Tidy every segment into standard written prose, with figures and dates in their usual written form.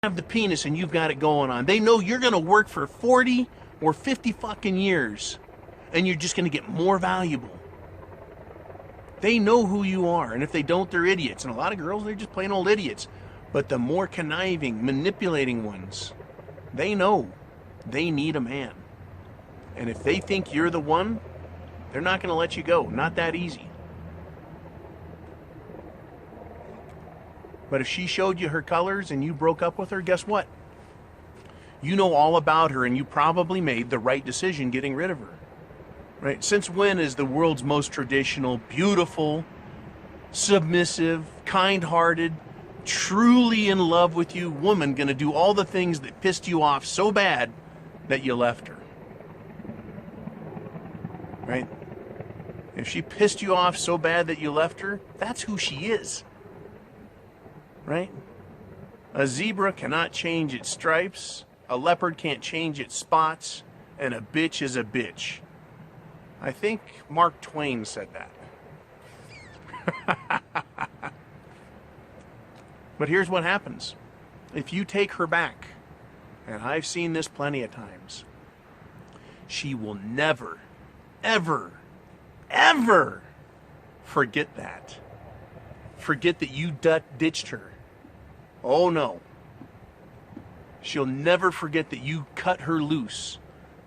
have the penis and you've got it going on. They know you're going to work for 40 or 50 fucking years and you're just going to get more valuable. They know who you are, and if they don't, they're idiots. And a lot of girls, they're just plain old idiots. But the more conniving, manipulating ones, they know they need a man. And if they think you're the one, they're not going to let you go. Not that easy. But if she showed you her colors and you broke up with her, guess what? You know all about her, and you probably made the right decision getting rid of her. Right? Since when is the world's most traditional, beautiful, submissive, kind-hearted, truly in love with you woman going to do all the things that pissed you off so bad that you left her? Right? If she pissed you off so bad that you left her, that's who she is. Right? A zebra cannot change its stripes, a leopard can't change its spots, and a bitch is a bitch. I think Mark Twain said that. But here's what happens. If you take her back, and I've seen this plenty of times, she will never, ever, ever forget that. Forget that you ditched her. Oh no. She'll never forget that you cut her loose,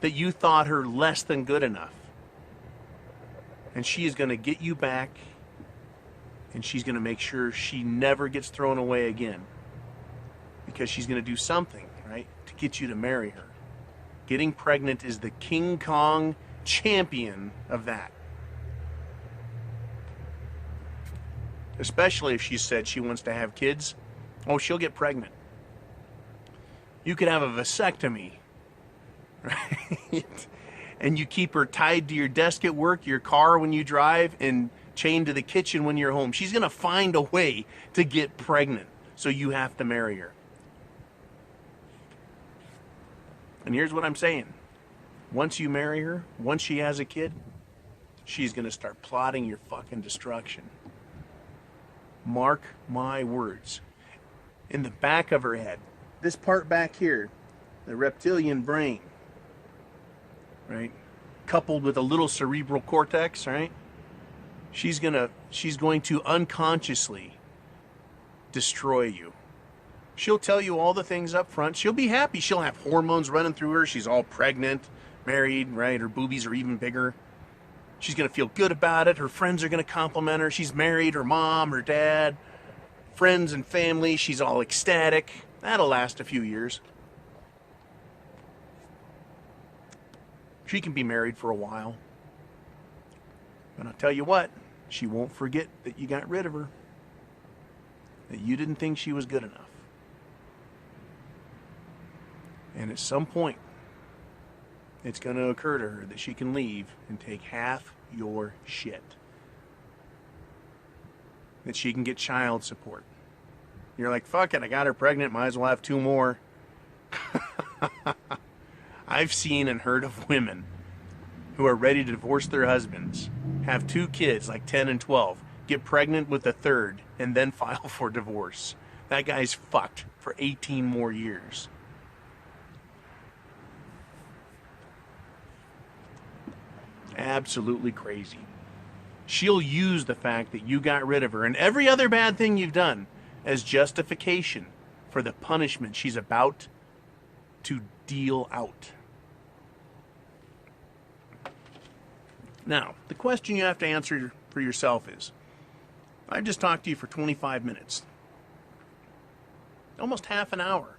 that you thought her less than good enough. And she is going to get you back, and she's going to make sure she never gets thrown away again. Because she's going to do something, right, to get you to marry her. Getting pregnant is the King Kong champion of that. Especially if she said she wants to have kids. Oh, she'll get pregnant. You could have a vasectomy, right? And you keep her tied to your desk at work, your car when you drive, and chained to the kitchen when you're home. She's going to find a way to get pregnant, so you have to marry her. And here's what I'm saying. Once you marry her, once she has a kid, she's going to start plotting your fucking destruction. Mark my words. In the back of her head, this part back here, the reptilian brain, right, coupled with a little cerebral cortex, right, she's going to unconsciously destroy you. She'll tell you all the things up front. She'll be happy. She'll have hormones running through her. She's all pregnant, married, right? Her boobies are even bigger. She's going to feel good about it. Her friends are going to compliment her. She's married, her mom, her dad, friends and family. She's all ecstatic. That'll last a few years. She can be married for a while. But I'll tell you what, she won't forget that you got rid of her. That you didn't think she was good enough. And at some point, it's going to occur to her that she can leave and take half your shit. That she can get child support. You're like, fuck it, I got her pregnant, might as well have 2 more. I've seen and heard of women who are ready to divorce their husbands, have 2 kids, like 10 and 12, get pregnant with a 3rd, and then file for divorce. That guy's fucked for 18 more years. Absolutely crazy. She'll use the fact that you got rid of her and every other bad thing you've done as justification for the punishment she's about to deal out. Now, the question you have to answer for yourself is, I've just talked to you for 25 minutes. Almost half an hour.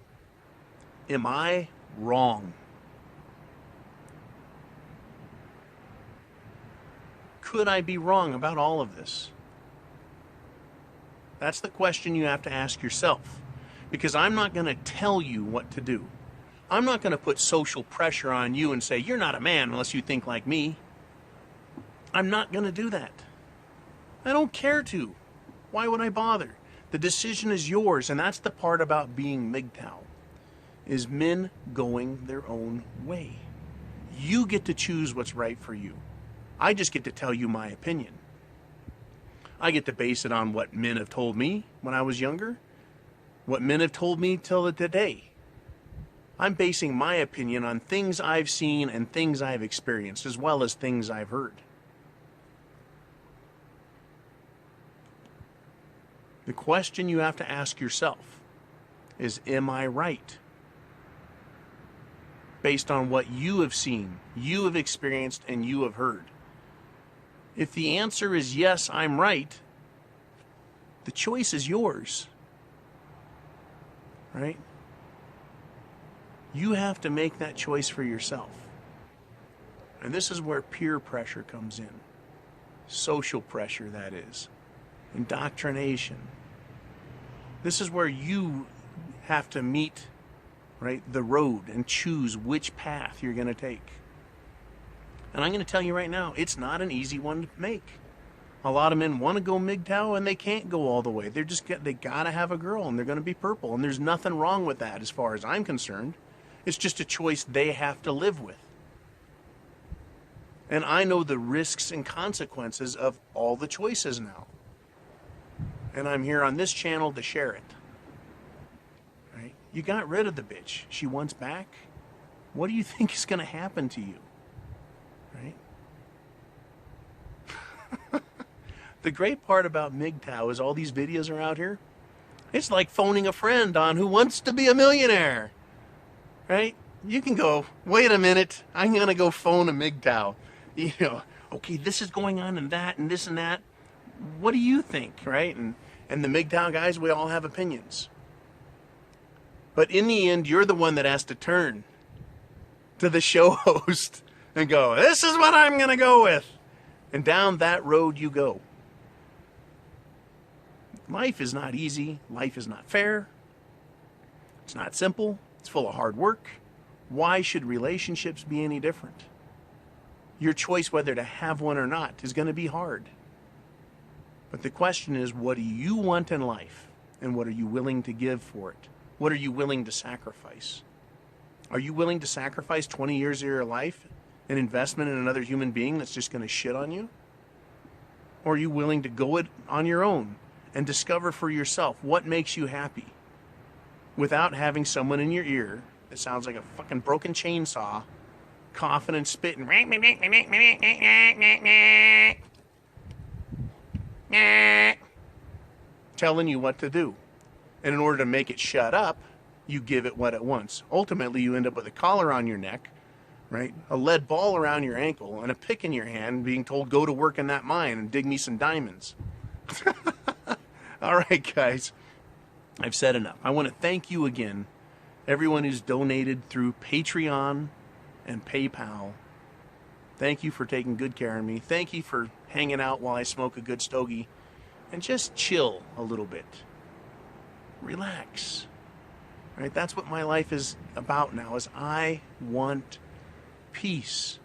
Am I wrong? Could I be wrong about all of this? That's the question you have to ask yourself. Because I'm not going to tell you what to do. I'm not going to put social pressure on you and say, you're not a man unless you think like me. I'm not going to do that. I don't care to. Why would I bother? The decision is yours, and that's the part about being Mgtow, is men going their own way. You get to choose what's right for you. I just get to tell you my opinion. I get to base it on what men have told me when I was younger, what men have told me till today. I'm basing my opinion on things I've seen and things I've experienced, as well as things I've heard. The question you have to ask yourself is, am I right? Based on what you have seen, you have experienced, and you have heard. If the answer is yes, I'm right, the choice is yours. Right? You have to make that choice for yourself. And this is where peer pressure comes in. Social pressure, that is. Indoctrination. This is where you have to meet, right, the road and choose which path you're going to take. And I'm going to tell you right now, it's not an easy one to make. A lot of men want to go Mgtow and they can't go all the way. They got to have a girl and they're going to be purple. And there's nothing wrong with that as far as I'm concerned. It's just a choice they have to live with. And I know the risks and consequences of all the choices now. And I'm here on this channel to share it. Right? You got rid of the bitch. She wants back. What do you think is going to happen to you? Right? The great part about Mgtow is all these videos are out here. It's like phoning a friend on Who Wants to Be a Millionaire. Right? You can go, wait a minute, I'm going to go phone a Mgtow. You know, okay, this is going on and that and this and that. What do you think, right? And the Mgtow guys, we all have opinions. But in the end, you're the one that has to turn to the show host and go, this is what I'm going to go with. And down that road you go. Life is not easy. Life is not fair. It's not simple. It's full of hard work. Why should relationships be any different? Your choice whether to have one or not is going to be hard. But the question is, what do you want in life? And what are you willing to give for it? What are you willing to sacrifice? Are you willing to sacrifice 20 years of your life, an investment in another human being that's just going to shit on you? Or are you willing to go it on your own and discover for yourself what makes you happy without having someone in your ear that sounds like a fucking broken chainsaw, coughing and spitting, telling you what to do? And in order to make it shut up, you give it what it wants. Ultimately, you end up with a collar on your neck, right? A lead ball around your ankle and a pick in your hand, being told, go to work in that mine and dig me some diamonds. All right, guys. I've said enough. I want to thank you again, everyone who's donated through Patreon and PayPal. Thank you for taking good care of me. Thank you for hanging out while I smoke a good stogie and just chill a little bit. Relax. Right? That's what my life is about now, is I want peace.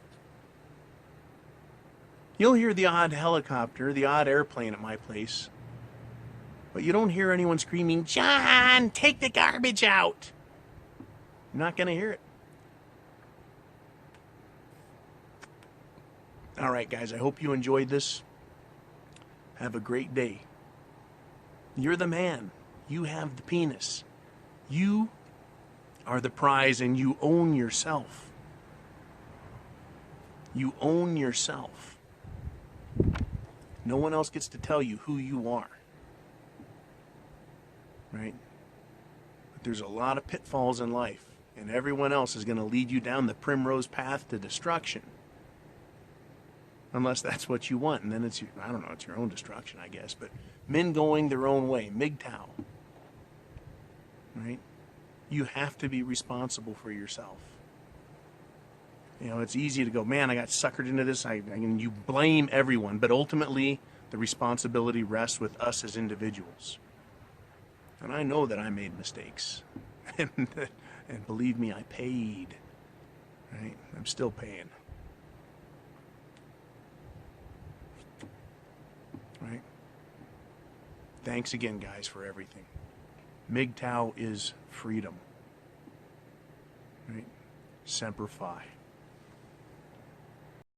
You'll hear the odd helicopter, the odd airplane at my place, but you don't hear anyone screaming, John, take the garbage out. You're not going to hear it. All right, guys, I hope you enjoyed this. Have a great day. You're the man. You have the penis. You are the prize, and you own yourself. You own yourself. No one else gets to tell you who you are. Right? But there's a lot of pitfalls in life, and everyone else is going to lead you down the primrose path to destruction. Unless that's what you want, and then it's your, I don't know, it's your own destruction, I guess. But men going their own way, Mgtow. Right? You have to be responsible for yourself. You know, it's easy to go, man, I got suckered into this. And you blame everyone, but ultimately the responsibility rests with us as individuals. And I know that I made mistakes. And believe me, I paid. Right? I'm still paying. Right? Thanks again, guys, for everything. Mgtow is freedom. Right? Semper Fi.